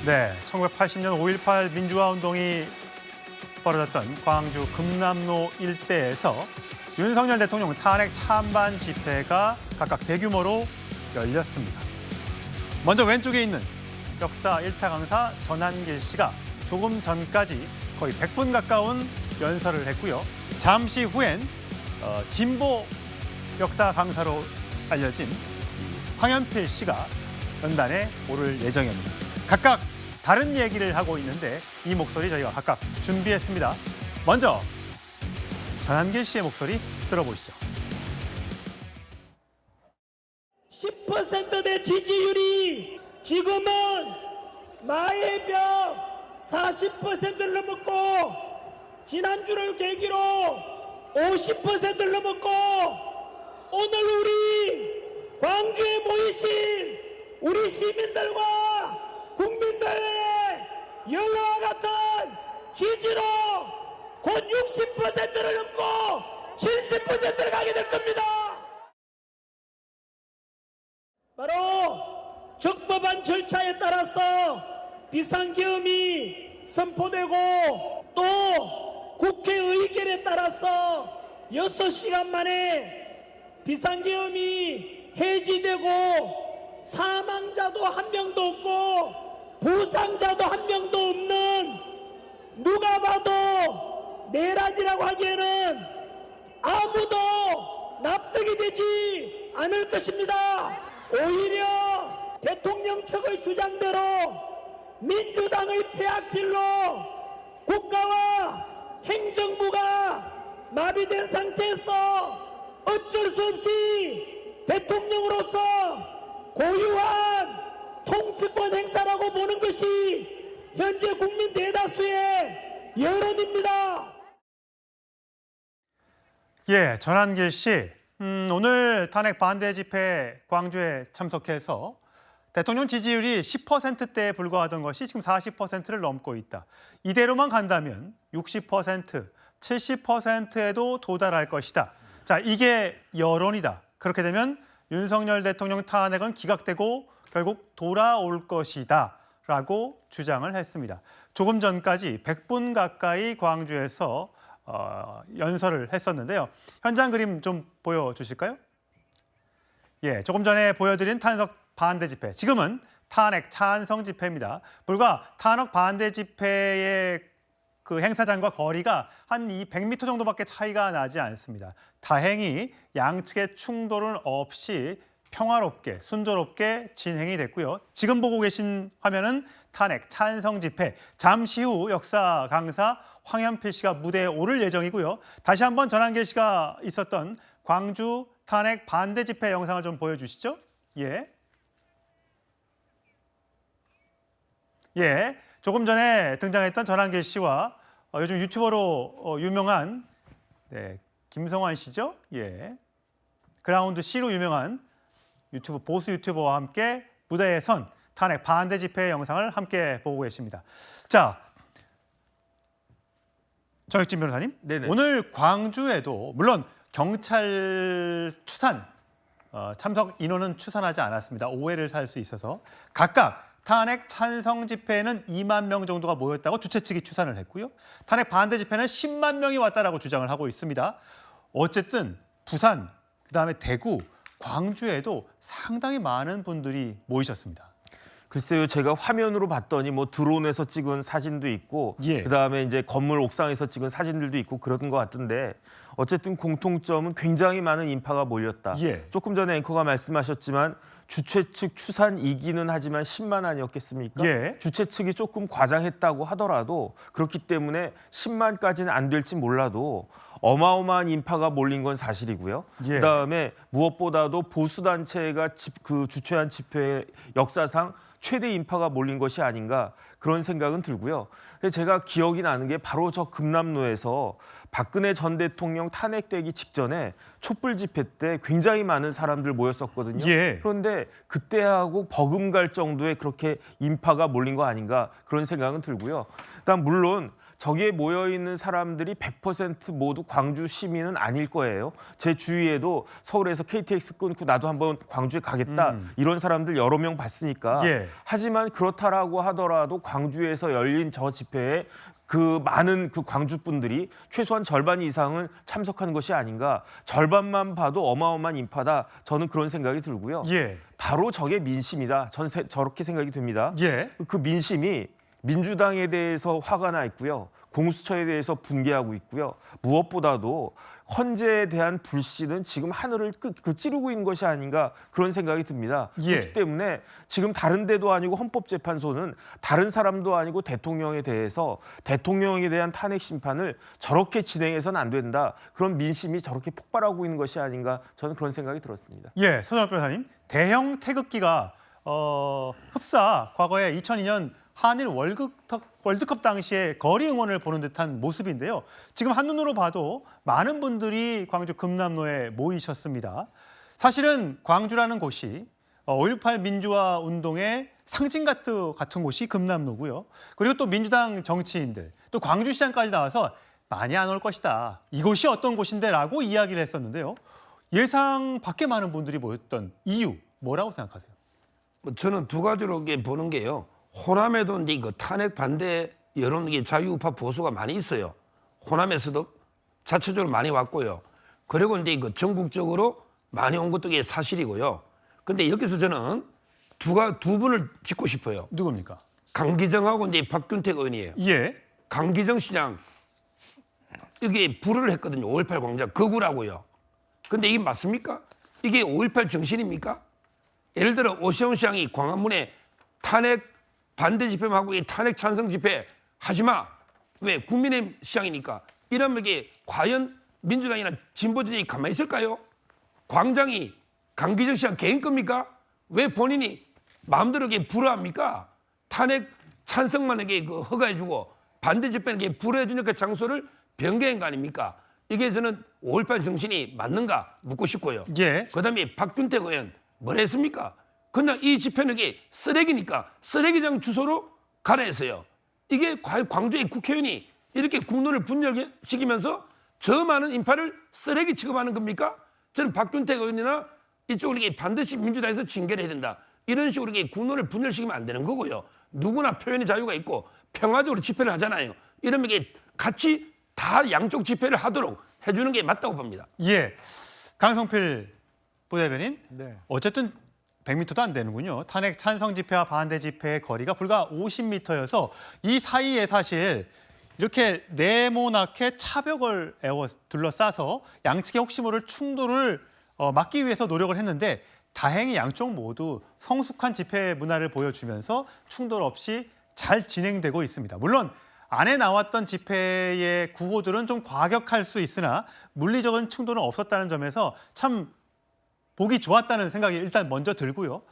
네, 1980년 5.18 민주화 운동이 벌어졌던 광주 금남로 일대에서 윤석열 대통령 탄핵 찬반 집회가 각각 대규모로 열렸습니다. 먼저 왼쪽에 있는 역사 1타 강사 전한길 씨가 조금 전까지 거의 100분 가까운 연설을 했고요. 잠시 후엔 진보 역사 강사로 알려진 황현필 씨가 연단에 오를 예정입니다. 각각 다른 얘기를 하고 있는데 이 목소리 저희가 각각 준비했습니다. 먼저 전한길 씨의 목소리 들어보시죠. 10%대 지지율이 지금은 마의 벽 40%를 넘었고 지난주를 계기로 50%를 넘었고 오늘 우리 광주에 모이신 우리 시민들과 국민들의 열화와 같은 지지로 곧 60%를 넘고 70%를 가게 될 겁니다. 바로 적법한 절차에 따라서 비상계엄이 선포되고 또 국회 의결에 따라서 6시간 만에 비상계엄이 해지되고 사망자도 한 명도 없고 부상자도 한 명도 없는 누가 봐도 내란이라고 하기에는 아무도 납득이 되지 않을 것입니다. 오히려 대통령 측의 주장대로 민주당의 폐악질로 국가와 행정부가 마비된 상태에서 어쩔 수 없이 대통령으로서 고유한 통치권 행사라고 보는 것이 현재 국민 대다수의 여론입니다. 예, 전한길 씨. 오늘 탄핵 반대 집회 광주에 참석해서 대통령 지지율이 10%대에 불과하던 것이 지금 40%를 넘고 있다. 이대로만 간다면 60%, 70%에도 도달할 것이다. 자, 이게 여론이다. 그렇게 되면 윤석열 대통령 탄핵은 기각되고 결국 돌아올 것이다 라고 주장을 했습니다. 조금 전까지 100분 가까이 광주에서 연설을 했었는데요. 현장 그림 좀 보여주실까요? 예, 조금 전에 보여드린 탄핵 반대 집회, 지금은 탄핵 찬성 집회입니다. 불과 탄핵 반대 집회의 그 행사장과 거리가 한 100m 정도밖에 차이가 나지 않습니다. 다행히 양측의 충돌은 없이 평화롭게 순조롭게 진행이 됐고요. 지금 보고 계신 화면은 탄핵 찬성 집회, 잠시 후 역사 강사 황현필 씨가 무대에 오를 예정이고요. 다시 한번 전한길 씨가 있었던 광주 탄핵 반대 집회 영상을 좀 보여주시죠. 예, 조금 전에 등장했던 전한길 씨와 요즘 유튜버로 유명한 김성환 씨죠. 예, 그라운드 C로 유명한 보수 유튜버와 함께 무대에 선 탄핵 반대 집회 영상을 함께 보고 계십니다. 자, 정혁진 변호사님, 네네. 오늘 광주에도 물론 경찰 추산 참석 인원은 추산하지 않았습니다. 오해를 살 수 있어서 각각 탄핵 찬성 집회에는 2만 명 정도가 모였다고 주최 측이 추산을 했고요. 탄핵 반대 집회는 10만 명이 왔다라고 주장을 하고 있습니다. 어쨌든 부산, 그다음에 대구, 광주에도 상당히 많은 분들이 모이셨습니다. 글쎄요, 제가 화면으로 봤더니 뭐 드론에서 찍은 사진도 있고, 그다음에 이제 건물 옥상에서 찍은 사진들도 있고 그런 것 같은데, 어쨌든 공통점은 굉장히 많은 인파가 몰렸다. 조금 전에 앵커가 말씀하셨지만 주최 측 추산이기는 하지만 10만 아니었겠습니까? 주최 측이 조금 과장했다고 하더라도 그렇기 때문에 10만까지는 안 될지 몰라도 어마어마한 인파가 몰린 건 사실이고요. 그다음에 무엇보다도 보수단체가 주최한 집회 역사상 최대 인파가 몰린 것이 아닌가 그런 생각은 들고요. 제가 기억이 나는 게 바로 저 금남로에서 박근혜 전 대통령 탄핵되기 직전에 촛불 집회 때 굉장히 많은 사람들 모였었거든요. 그런데 그때하고 버금갈 정도의 그렇게 인파가 몰린 거 아닌가 그런 생각은 들고요. 일단 물론 저기에 모여 있는 사람들이 100% 모두 광주 시민은 아닐 거예요. 제 주위에도 서울에서 KTX 끊고 나도 한번 광주에 가겠다 이런 사람들 여러 명 봤으니까. 예. 하지만 그렇다라고 하더라도 광주에서 열린 저 집회에 그 많은 그 광주 분들이 최소한 절반 이상은 참석한 것이 아닌가. 절반만 봐도 어마어마한 인파다. 저는 그런 생각이 들고요. 예. 바로 저게 민심이다. 저렇게 생각이 됩니다. 예. 그 민심이 민주당에 대해서 화가 나 있고요. 공수처에 대해서 분개하고 있고요. 무엇보다도 헌재에 대한 불신은 지금 하늘을 찌르고 있는 것이 아닌가 그런 생각이 듭니다. 예. 그렇기 때문에 지금 다른 데도 아니고 헌법재판소는 다른 사람도 아니고 대통령에 대해서 대통령에 대한 탄핵 심판을 저렇게 진행해서는 안 된다. 그런 민심이 저렇게 폭발하고 있는 것이 아닌가 저는 그런 생각이 들었습니다. 예, 손정학 변호사님. 대형 태극기가 흡사 과거에 2002년 한일 월드컵 당시에 거리 응원을 보는 듯한 모습인데요. 지금 한눈으로 봐도 많은 분들이 광주 금남로에 모이셨습니다. 사실은 광주라는 곳이 5.18 민주화 운동의 상징 같은 곳이 금남로고요. 그리고 또 민주당 정치인들, 또 광주시장까지 나와서 많이 안 올 것이다. 이곳이 어떤 곳인데 라고 이야기를 했었는데요. 예상 밖에 많은 분들이 모였던 이유 뭐라고 생각하세요? 저는 두 가지로 이게 보는 게요. 호남에도 이제 그 탄핵 반대 여론 이 자유우파 보수가 많이 있어요. 호남에서도 자체적으로 많이 왔고요. 그리고 이제 그 전국적으로 많이 온 것도 이게 사실이고요. 근데 여기서 저는 두 분을 짚고 싶어요. 누굽니까? 강기정하고 이제 박균택 의원이에요. 예. 강기정 시장 이게 불을 했거든요. 5.18 광장 거구라고요. 근데 이게 맞습니까? 이게 5.18 정신입니까? 예를 들어 오세훈 시장이 광화문에 탄핵 반대 집회하고 이 탄핵 찬성 집회 하지 마. 왜? 국민의힘 시장이니까. 이러면 이게 과연 민주당이나 진보진이 가만히 있을까요? 광장이 강기정 시장 개인 겁니까? 왜 본인이 마음대로 이게 불허합니까? 탄핵 찬성만에게 그 허가해주고 반대 집회에게 불허해주니까 장소를 변경한 거 아닙니까? 이게 저는 5.18 정신이 맞는가 묻고 싶고요. 예. 그다음에 박균택 의원 뭐라 했습니까? 그냥 이 집회는 이게 쓰레기니까 쓰레기장 주소로 가라 했어요. 이게 과연 광주의 국회의원이 이렇게 국론을 분열시키면서 저 많은 인파를 쓰레기 취급하는 겁니까? 저는 박균택 의원이나 이쪽으로 이게 반드시 민주당에서 징계를 해야 된다. 이런 식으로 이게 국론을 분열시키면 안 되는 거고요. 누구나 표현의 자유가 있고 평화적으로 집회를 하잖아요. 이러면 이게 같이 다 양쪽 집회를 하도록 해주는 게 맞다고 봅니다. 예. 강성필 부대변인. 네. 어쨌든 100m도 안 되는군요. 탄핵 찬성 집회와 반대 집회의 거리가 불과 50m여서 이 사이에 사실 이렇게 네모나게 차벽을 둘러싸서 양측의 혹시 모를 충돌을 막기 위해서 노력을 했는데 다행히 양쪽 모두 성숙한 집회 문화를 보여주면서 충돌 없이 잘 진행되고 있습니다. 물론 안에 나왔던 집회의 구호들은 좀 과격할 수 있으나 물리적인 충돌은 없었다는 점에서 참 보기 좋았다는 생각이 일단 먼저 들고요.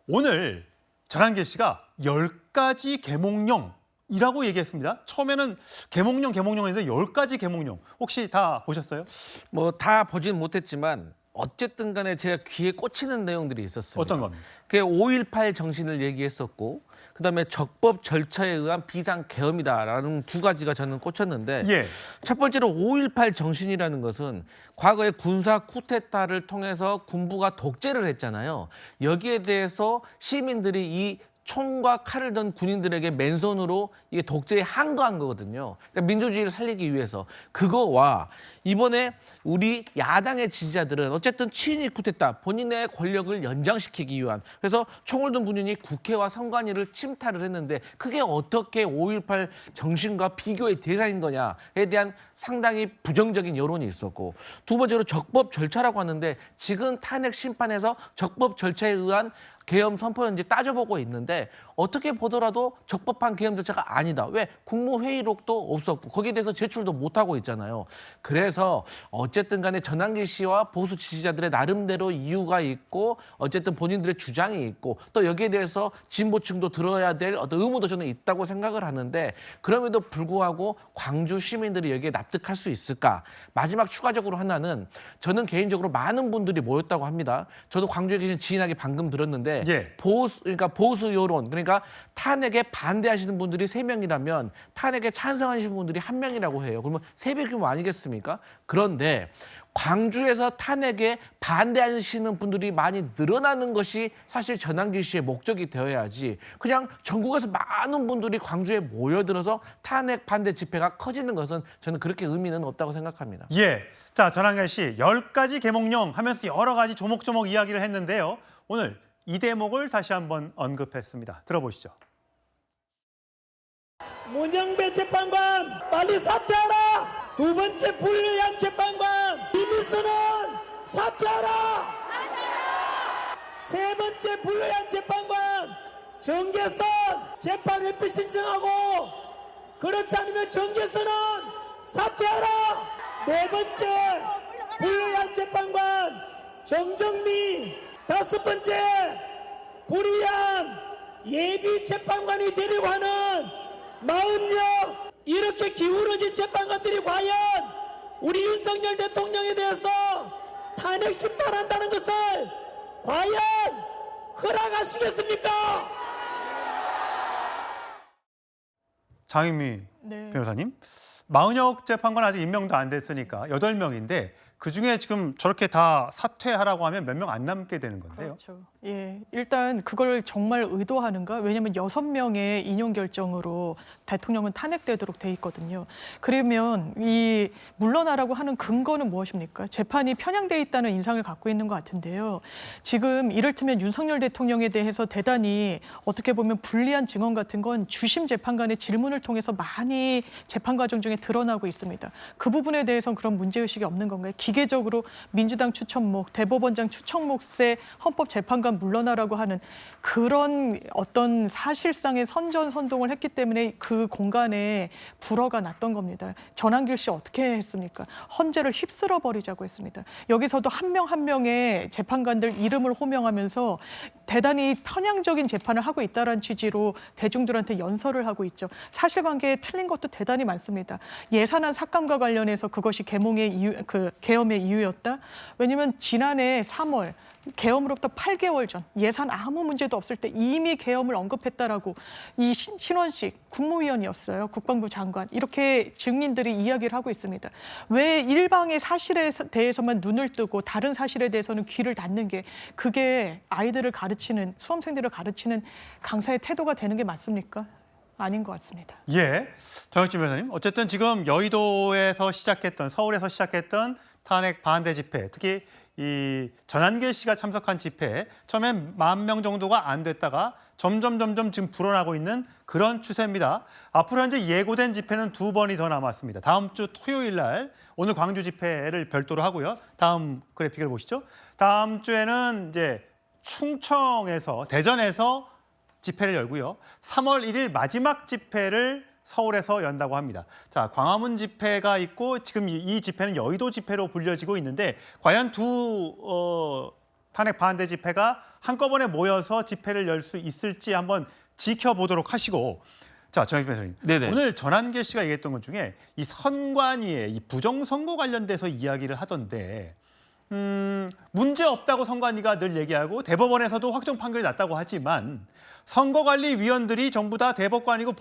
오늘 전한길 씨가 10가지 계몽령이라고 얘기했습니다. 처음에는 계몽령 했는데 10가지 계몽령. 혹시 다 보셨어요? 뭐 다 보진 못했지만 어쨌든 간에 제가 귀에 꽂히는 내용들이 있었습니다. 어떤 겁니까? 그게 5.18 정신을 얘기했었고 그다음에 적법 절차에 의한 비상계엄이다라는 두 가지가 저는 꽂혔는데 예. 첫 번째로 5.18 정신이라는 것은 과거에 군사 쿠데타를 통해서 군부가 독재를 했잖아요. 여기에 대해서 시민들이 이 총과 칼을 든 군인들에게 맨손으로 이게 독재에 항거한 거거든요. 그러니까 민주주의를 살리기 위해서. 그거와 이번에 우리 야당의 지지자들은 어쨌든 친일 쿠데타, 본인의 권력을 연장시키기 위한 그래서 총을 든 군인이 국회와 선관위를 침탈을 했는데 그게 어떻게 5.18 정신과 비교의 대상인 거냐에 대한 상당히 부정적인 여론이 있었고 두 번째로 적법 절차라고 하는데 지금 탄핵 심판에서 적법 절차에 의한 계엄 선포였는지 따져보고 있는데 어떻게 보더라도 적법한 계엄 절차가 아니다. 왜? 국무회의록도 없었고 거기에 대해서 제출도 못하고 있잖아요. 그래서 어쨌든 간에 전한길 씨와 보수 지지자들의 나름대로 이유가 있고 어쨌든 본인들의 주장이 있고 또 여기에 대해서 진보층도 들어야 될 어떤 의무도 저는 있다고 생각을 하는데 그럼에도 불구하고 광주 시민들이 여기에 납득 납득할 수 있을까? 마지막 추가적으로 하나는 저는 개인적으로 많은 분들이 모였다고 합니다. 저도 광주에 계신 지인에게 방금 들었는데 예. 그러니까 보수 여론, 그러니까 탄핵에 반대하시는 분들이 3명이라면 탄핵에 찬성하시는 분들이 1명이라고 해요. 그러면 3배 규모 아니겠습니까? 그런데 광주에서 탄핵에 반대하시는 분들이 많이 늘어나는 것이 사실 전환길 씨의 목적이 되어야지 그냥 전국에서 많은 분들이 광주에 모여들어서 탄핵 반대 집회가 커지는 것은 저는 그렇게 의미는 없다고 생각합니다. 예. 자, 전한결 씨 10가지 계몽령 하면서 여러 가지 조목조목 이야기를 했는데요. 오늘 이 대목을 다시 한번 언급했습니다. 들어보시죠. 문영배 재판관 빨리 사퇴하라. 두 번째 불리한 재판관 이미수는 사퇴하라. 세 번째 불리한 재판관 정계선 재판 회피 신청하고 그렇지 않으면 정계선은 사퇴하라. 네 번째 불리한 재판관 정정미. 다섯 번째 불이한 예비 재판관이 되려고 하는 마흔여 이렇게 기울어진 재판관들이 과연 우리 윤석열 대통령에 대해서 탄핵 심판한다는 것을 과연 허락하시겠습니까? 장윤미 네. 변호사님, 마은혁 재판관 아직 임명도 안 됐으니까 8명인데 그중에 지금 저렇게 다 사퇴하라고 하면 몇 명 안 남게 되는 건데요. 그렇죠. 예, 일단 그걸 정말 의도하는가? 왜냐하면 6명의 인용 결정으로 대통령은 탄핵되도록 돼 있거든요. 그러면 이 물러나라고 하는 근거는 무엇입니까? 재판이 편향돼 있다는 인상을 갖고 있는 것 같은데요. 지금 이를테면 윤석열 대통령에 대해서 대단히 어떻게 보면 불리한 증언 같은 건 주심 재판관의 질문을 통해서 많이 재판 과정 중에 드러나고 있습니다. 그 부분에 대해서는 그런 문제의식이 없는 건가요? 기계적으로 민주당 추천목, 대법원장 추천목세 헌법재판관 물러나라고 하는 그런 어떤 사실상의 선전선동을 했기 때문에 그 공간에 불허가 났던 겁니다. 전환길 씨 어떻게 했습니까? 헌재를 휩쓸어 버리자고 했습니다. 여기서도 한 명 한 명의 재판관들 이름을 호명하면서 대단히 편향적인 재판을 하고 있다는 취지로 대중들한테 연설을 하고 있죠. 사실관계에 틀린 것도 대단히 많습니다. 예산안 삭감과 관련해서 그것이 계엄의 이유였다. 왜냐하면 지난해 3월 계엄으로부터 8개월 전 예산 아무 문제도 없을 때 이미 계엄을 언급했다라고 이 신원식 국무위원이었어요. 국방부 장관. 이렇게 증인들이 이야기를 하고 있습니다. 왜 일방의 사실에 대해서만 눈을 뜨고 다른 사실에 대해서는 귀를 닫는 게 그게 아이들을 가르치는 수험생들을 가르치는 강사의 태도가 되는 게 맞습니까? 아닌 것 같습니다. 예, 정혁진 변호사님. 어쨌든 지금 여의도에서 시작했던 서울에서 시작했던 탄핵 반대 집회, 특히 이 전한길 씨가 참석한 집회 처음엔 10,000명 정도가 안 됐다가 점점 지금 불어나고 있는 그런 추세입니다. 앞으로 현재 예고된 집회는 2번이 더 남았습니다. 다음 주 토요일 날 오늘 광주 집회를 별도로 하고요. 다음 그래픽을 보시죠. 다음 주에는 이제 충청에서 대전에서 집회를 열고요. 3월 1일 마지막 집회를 서울에서 연다고 합니다. 자, 광화문 집회가 있고 지금 이 집회는 여의도 집회로 불려지고 있는데 과연 두 탄핵 반대 집회가 한꺼번에 모여서 집회를 열 수 있을지 한번 지켜보도록 하시고 자, 정혁 변호사님. 네네. 오늘 전한길 씨가 얘기했던 것 중에 이 선관위의 이 부정선거 관련돼서 이야기를 하던데 문제 없다고 선관위가 늘 얘기하고 대법원에서도 확정 판결이 났다고 하지만 선거관리위원들이 전부 다 대법관이고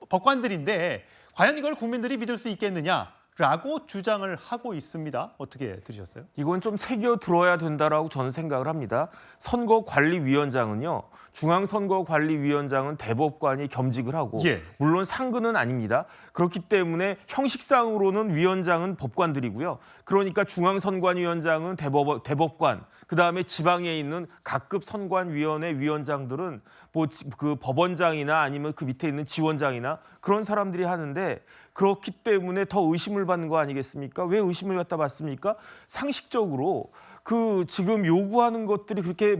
법관들인데 과연 이걸 국민들이 믿을 수 있겠느냐라고 주장을 하고 있습니다. 어떻게 들으셨어요? 이건 좀 새겨 들어야 된다라고 저는 생각을 합니다. 선거관리위원장은요. 중앙선거관리위원장은 대법관이 겸직을 하고 예. 물론 상근은 아닙니다. 그렇기 때문에 형식상으로는 위원장은 법관들이고요. 그러니까 중앙선관위원장은 대법관, 그다음에 지방에 있는 각급 선관위원회 위원장들은 뭐 그 법원장이나 아니면 그 밑에 있는 지원장이나 그런 사람들이 하는데 그렇기 때문에 더 의심을 받는 거 아니겠습니까? 왜 의심을 갖다 받습니까? 상식적으로 그 지금 요구하는 것들이 그렇게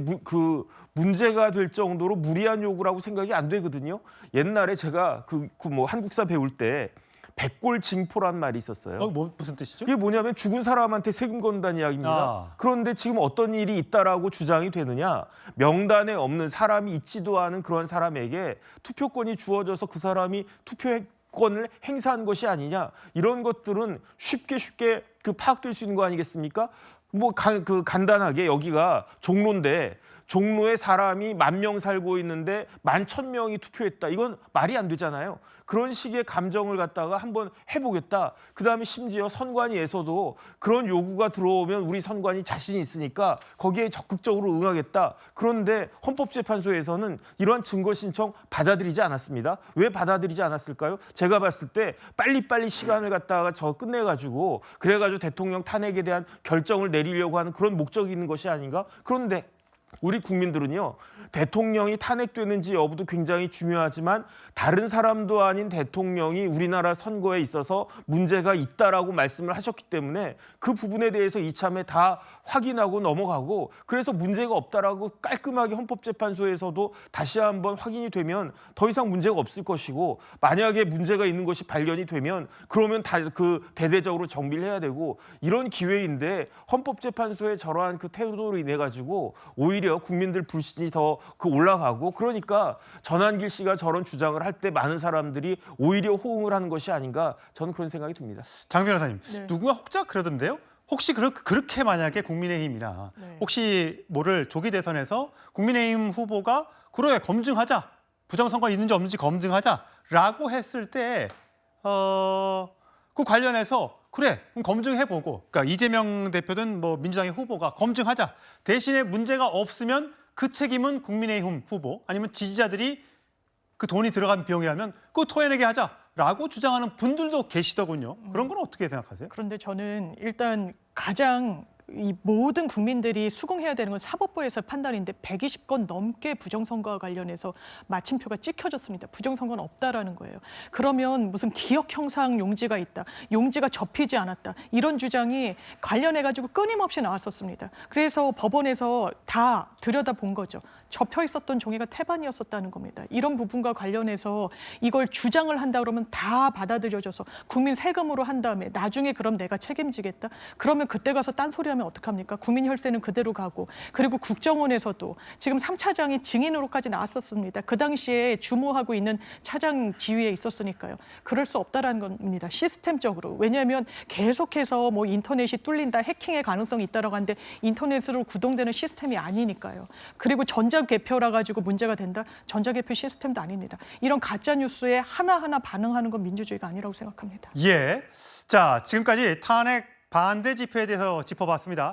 문제가 될 정도로 무리한 요구라고 생각이 안 되거든요. 옛날에 제가 뭐 한국사 배울 때 백골징포란 말이 있었어요. 무슨 뜻이죠? 그게 뭐냐면 죽은 사람한테 세금 건다는 이야기입니다. 그런데 지금 어떤 일이 있다라고 주장이 되느냐? 명단에 없는 사람이 있지도 않은 그런 사람에게 투표권이 주어져서 그 사람이 권을 행사한 것이 아니냐 이런 것들은 쉽게 그 파악될 수 있는 거 아니겠습니까? 뭐 간단하게 여기가 종로인데 종로에 사람이 10,000명 살고 있는데 11,000명이 투표했다. 이건 말이 안 되잖아요. 그런 식의 감정을 갖다가 한번 해보겠다. 그다음에 심지어 선관위에서도 그런 요구가 들어오면 우리 선관위 자신이 있으니까 거기에 적극적으로 응하겠다. 그런데 헌법재판소에서는 이러한 증거 신청 받아들이지 않았습니다. 왜 받아들이지 않았을까요? 제가 봤을 때 빨리빨리 시간을 갖다가 끝내가지고 그래가지고 대통령 탄핵에 대한 결정을 내리려고 하는 그런 목적이 있는 것이 아닌가? 그런데 우리 국민들은요, 대통령이 탄핵되는지 여부도 굉장히 중요하지만 다른 사람도 아닌 대통령이 우리나라 선거에 있어서 문제가 있다라고 말씀을 하셨기 때문에 그 부분에 대해서 이참에 다 확인하고 넘어가고 그래서 문제가 없다라고 깔끔하게 헌법재판소에서도 다시 한번 확인이 되면 더 이상 문제가 없을 것이고 만약에 문제가 있는 것이 발견이 되면 그러면 대대적으로 정비를 해야 되고 이런 기회인데 헌법재판소의 저러한 그 태도로 인해 가지고 오히려 국민들 불신이 더 올라가고 그러니까 전한길 씨가 저런 주장을 할 때 많은 사람들이 오히려 호응을 하는 것이 아닌가 저는 그런 생각이 듭니다. 장 변호사님, 네. 누군가 혹자 그러던데요. 혹시 그렇게 만약에 국민의힘이나 네. 혹시 뭐를 조기 대선에서 국민의힘 후보가 그래 검증하자, 부정선거 있는지 없는지 검증하자라고 했을 때 그 관련해서 그래 그럼 검증해보고 그러니까 이재명 대표든 뭐 민주당의 후보가 검증하자 대신에 문제가 없으면 그 책임은 국민의힘 후보 아니면 지지자들이 그 돈이 들어간 비용이라면 그거 토해내게 하자라고 주장하는 분들도 계시더군요. 그런 건 어떻게 생각하세요? 그런데 저는 일단 가장 이 모든 국민들이 수긍해야 되는 건 사법부에서 판단인데 120건 넘게 부정선거와 관련해서 마침표가 찍혀졌습니다. 부정선거는 없다라는 거예요. 그러면 무슨 기억 형상 용지가 있다, 용지가 접히지 않았다 이런 주장이 관련해가지고 끊임없이 나왔었습니다. 그래서 법원에서 다 들여다본 거죠. 접혀 있었던 종이가 태반이었었다는 겁니다. 이런 부분과 관련해서 이걸 주장을 한다 그러면 다 받아들여져서 국민 세금으로 한 다음에 나중에 그럼 내가 책임지겠다? 그러면 그때 가서 딴소리하면 어떡합니까? 국민 혈세는 그대로 가고 그리고 국정원에서도 지금 3차장이 증인으로까지 나왔었습니다. 그 당시에 주무하고 있는 차장 지위에 있었으니까요. 그럴 수 없다라는 겁니다. 시스템적으로. 왜냐하면 계속해서 뭐 인터넷이 뚫린다, 해킹의 가능성이 있다라고 하는데 인터넷으로 구동되는 시스템이 아니니까요. 그리고 전자개표라 가지고 문제가 된다? 전자개표 시스템도 아닙니다. 이런 가짜뉴스에 하나하나 반응하는 건 민주주의가 아니라고 생각합니다. 예. 자, 지금까지 탄핵 반대 집회에 대해서 짚어봤습니다.